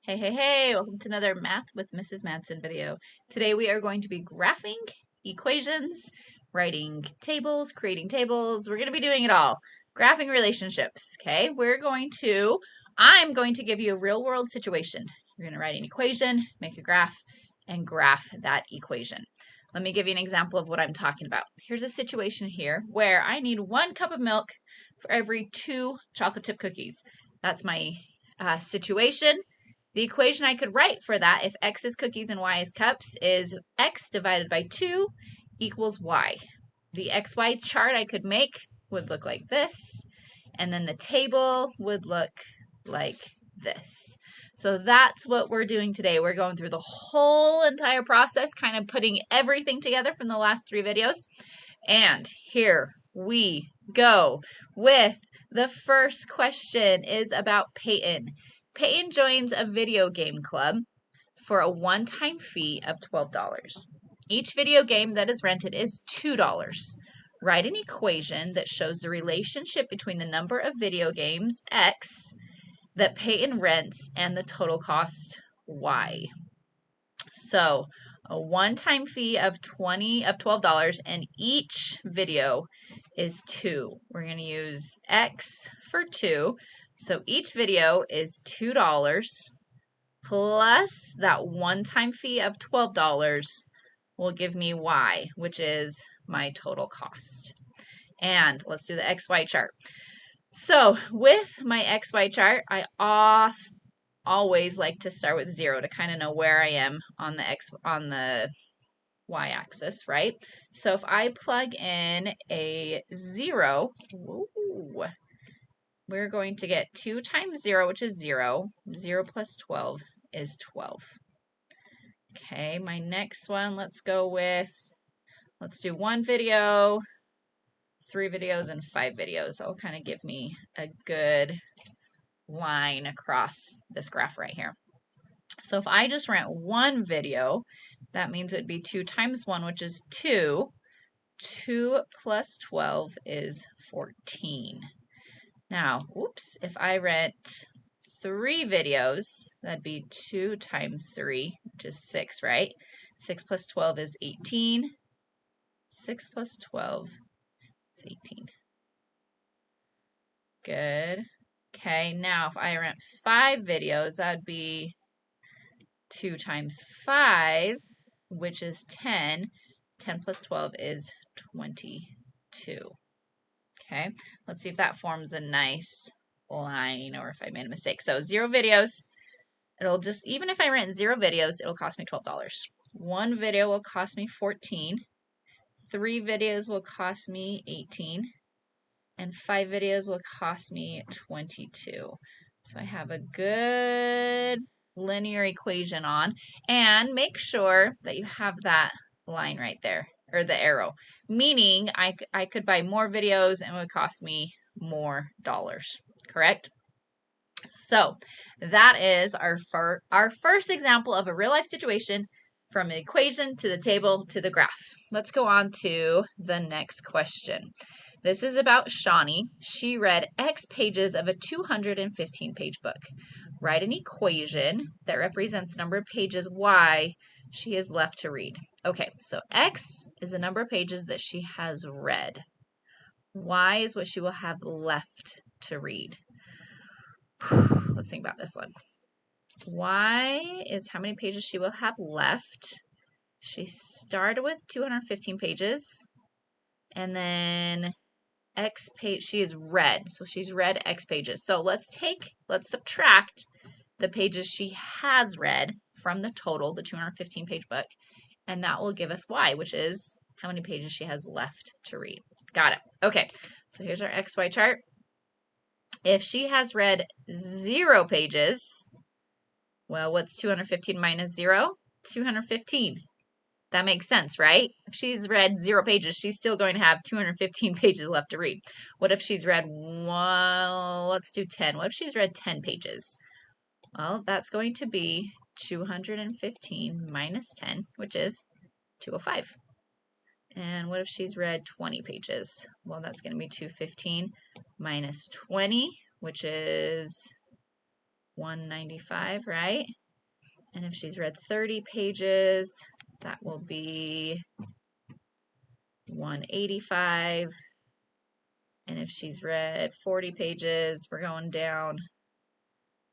Hey, hey, hey, welcome to another Math with Mrs. Madsen video. Today we are going to be graphing equations, writing tables, creating tables. We're going to be doing it all. Graphing relationships, okay? I'm going to give you a real world situation. You're going to write an equation, make a graph, and graph that equation. Let me give you an example of what I'm talking about. Here's a situation here where I need 1 cup of milk for every 2 chocolate chip cookies. That's my situation. The equation I could write for that, if x is cookies and y is cups, is x divided by 2 equals y. The xy chart I could make would look like this, and then the table would look like this. So that's what we're doing today. We're going through the whole entire process, kind of putting everything together from the last 3 videos. And here we go with the first question is about Peyton. Peyton joins a video game club for a one-time fee of $12. Each video game that is rented is $2. Write an equation that shows the relationship between the number of video games, X, that Peyton rents and the total cost, Y. So a one-time fee of $12 and each video is 2. We're going to use X for 2. So each video is $2 plus that one-time fee of $12 will give me Y, which is my total cost. And let's do the XY chart. So with my XY chart, I always like to start with 0 to kind of know where I am on the y-axis, right? So if I plug in a 0, we're going to get 2 times 0, which is 0. 0 plus 12 is 12. Okay, my next one, let's do 1 video, 3 videos, and 5 videos. That will kind of give me a good line across this graph right here. So if I just rent 1 video, that means it would be 2 times 1, which is 2. 2 plus 12 is 14. Now, if I rent 3 videos, that'd be 2 times 3, which is 6, right? 6 plus 12 is 18. 6 plus 12 is 18. Good. Okay, now if I rent 5 videos, that'd be 2 times 5, which is 10. 10 plus 12 is 22. Okay, let's see if that forms a nice line or if I made a mistake. So 0 videos, even if I rent 0 videos, it'll cost me $12. 1 video will cost me 14. 3 videos will cost me 18. And 5 videos will cost me 22. So I have a good linear equation on, and make sure that you have that line right there, or the arrow, meaning I could buy more videos and it would cost me more dollars, correct? So that is our first example of a real life situation, from an equation to the table to the graph. Let's go on to the next question. This is about Shawnee. She read X pages of a 215-page book. Write an equation that represents the number of pages Y she is left to read. Okay, so X is the number of pages that she has read. Y is what she will have left to read. Let's think about this one. Y is how many pages she will have left. She started with 215 pages, and then X page, she is read. So she's read X pages. So let's subtract the pages she has read from the total, the 215-page book, and that will give us Y, which is how many pages she has left to read. Got it. Okay, so here's our XY chart. If she has read 0 pages, well, what's 215 minus 0? 215. That makes sense, right? If she's read 0 pages, she's still going to have 215 pages left to read. What if she's read, well, let's do 10. What if she's read 10 pages? Well, that's going to be 215 minus 10, which is 205. And what if she's read 20 pages? Well, that's going to be 215 minus 20, which is 195, right? And if she's read 30 pages, that will be 185. And if she's read 40 pages, we're going down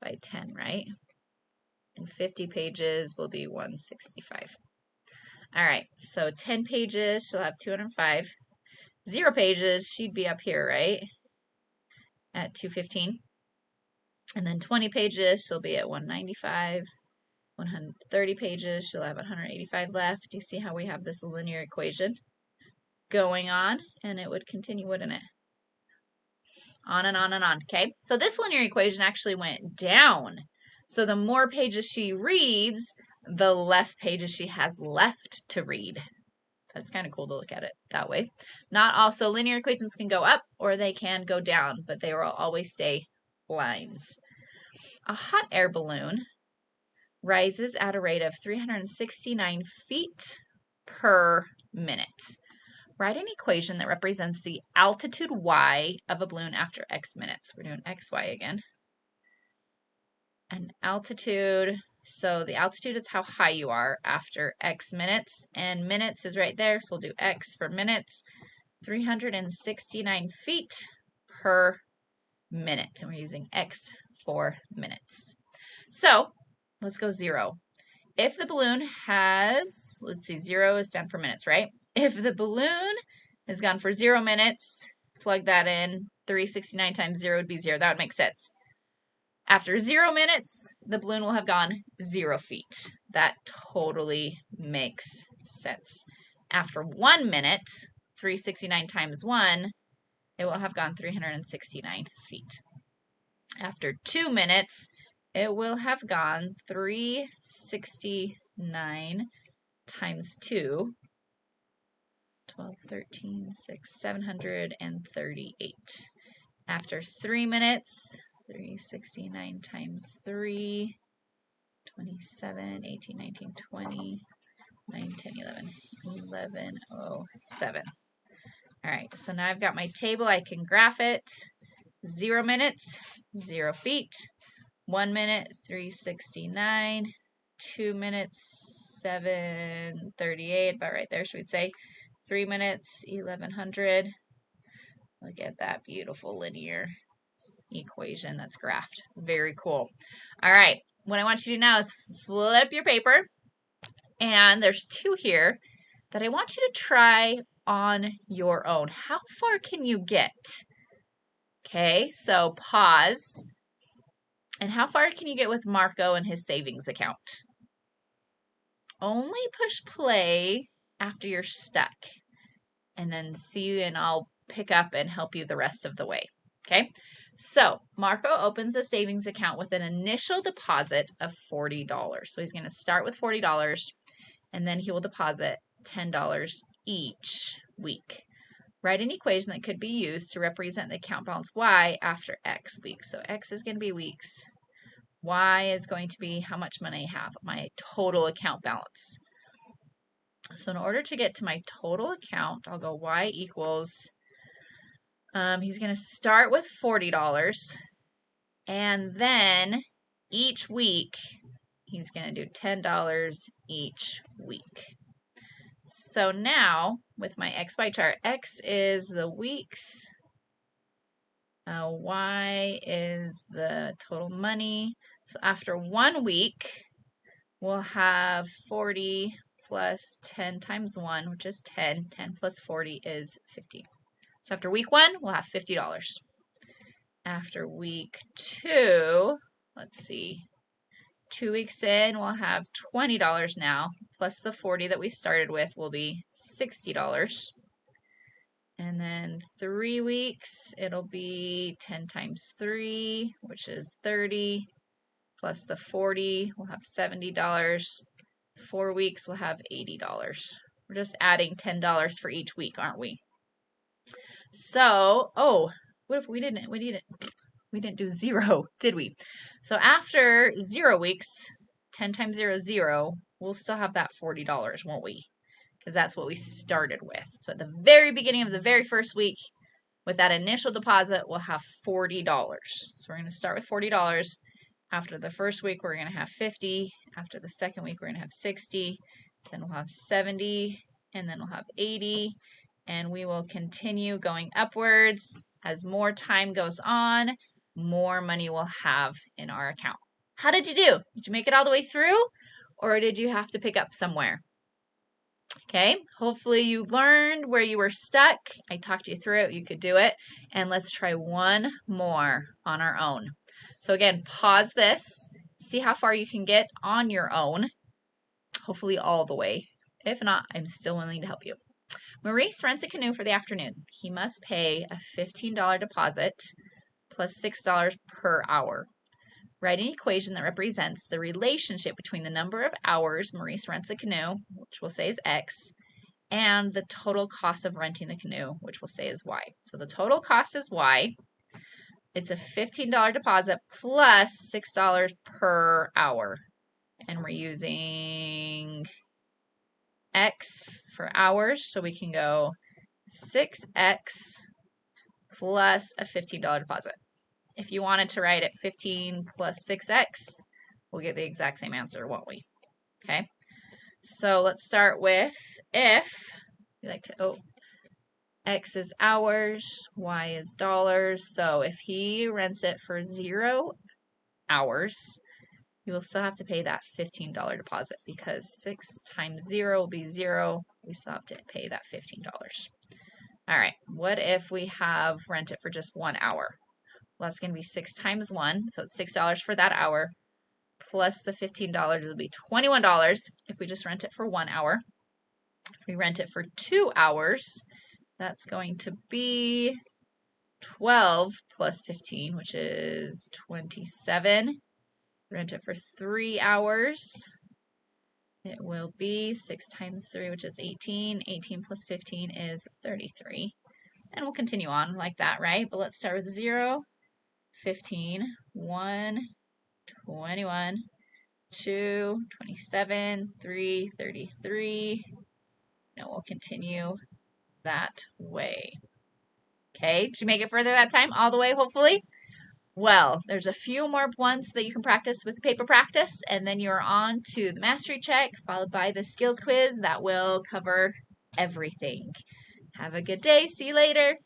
by 10, right? And 50 pages will be 165. All right, so 10 pages, she'll have 205. 0 pages, she'd be up here, right? At 215. And then 20 pages, she'll be at 195. 130 pages, she'll have 185 left. Do you see how we have this linear equation going on? And it would continue, wouldn't it? On and on and on, okay? So this linear equation actually went down. So the more pages she reads, the less pages she has left to read. That's kind of cool to look at it that way. Not all, so linear equations can go up or they can go down, but they will always stay lines. A hot air balloon rises at a rate of 369 feet per minute. Write an equation that represents the altitude y of a balloon after x minutes. We're doing xy again. An altitude, so the altitude is how high you are after x minutes, and minutes is right there, so we'll do x for minutes. 369 feet per minute, and we're using x for minutes. So let's go 0. If the balloon has, let's see, 0 is down for minutes, right? If the balloon has gone for 0 minutes, plug that in, 369 times 0 would be 0. That would make sense. After 0 minutes, the balloon will have gone 0 feet. That totally makes sense. After 1 minute, 369 times 1, it will have gone 369 feet. After 2 minutes, it will have gone 369 times 2, 12, 13, 6, 738. After 3 minutes, 369 times 3, 27, 18, 19, 20, 9, 10, 11, 1107. All right, so now I've got my table. I can graph it. 0 minutes, 0 feet. 1 minute, 369. 2 minutes, 738, about right there, should we say. 3 minutes, 1100. Look at that beautiful linear equation that's graphed. Very cool. All right, what I want you to do now is flip your paper, and there's 2 here that I want you to try on your own. How far can you get? Okay, so pause. And how far can you get with Marco and his savings account? Only push play after you're stuck, and then see, and I'll pick up and help you the rest of the way. Okay, so Marco opens a savings account with an initial deposit of $40. So he's going to start with $40, and then he will deposit $10 each week. Write an equation that could be used to represent the account balance y after x weeks. So x is going to be weeks. Y is going to be how much money I have, my total account balance. So in order to get to my total account, I'll go y equals, he's going to start with $40, and then each week, he's going to do $10 each week. So now, with my XY chart, X is the weeks, Y is the total money. So after 1 week, we'll have 40 plus 10 times 1, which is 10. 10 plus 40 is 50. So after week 1, we'll have $50. After week 2, let's see, 2 weeks in, we'll have $20 now, plus the 40 that we started with will be $60. And then 3 weeks, it'll be 10 times 3, which is 30, plus the 40, we'll have $70. 4 weeks, we'll have $80. We're just adding $10 for each week, aren't we? So, oh, what if we didn't do 0, did we? So after 0 weeks, 10 times 0 is 0, we'll still have that $40, won't we? Because that's what we started with. So at the very beginning of the very first week, with that initial deposit, we'll have $40. So we're going to start with $40, After the first week, we're going to have 50. After the second week, we're going to have 60. Then we'll have 70. And then we'll have 80. And we will continue going upwards. As more time goes on, more money we'll have in our account. How did you do? Did you make it all the way through? Or did you have to pick up somewhere? Okay, hopefully you learned where you were stuck. I talked you through it. You could do it. And let's try one more on our own. So again, pause this. See how far you can get on your own. Hopefully all the way. If not, I'm still willing to help you. Maurice rents a canoe for the afternoon. He must pay a $15 deposit plus $6 per hour. Write an equation that represents the relationship between the number of hours Maurice rents the canoe, which we'll say is X, and the total cost of renting the canoe, which we'll say is Y. So the total cost is Y. It's a $15 deposit plus $6 per hour. And we're using X for hours, so we can go 6X plus a $15 deposit. If you wanted to write it 15 plus 6X, we'll get the exact same answer, won't we? Okay, so let's start with if we like to, X is hours, Y is dollars. So if he rents it for 0 hours, you will still have to pay that $15 deposit because 6 times 0 will be 0. We still have to pay that $15. All right, what if we have rent it for just 1 hour? Well, that's going to be 6 times 1, so it's $6 for that hour, plus the $15 will be $21 if we just rent it for 1 hour. If we rent it for 2 hours, that's going to be 12 plus 15, which is 27. Rent it for 3 hours. It will be 6 times 3, which is 18. 18 plus 15 is 33. And we'll continue on like that, right? But let's start with 0. 15, 1, 21, 2, 27, 3, 33. And we'll continue that way. Okay, did you make it further that time? All the way, hopefully? Well, there's a few more ones that you can practice with the paper practice, and then you're on to the mastery check, followed by the skills quiz that will cover everything. Have a good day. See you later.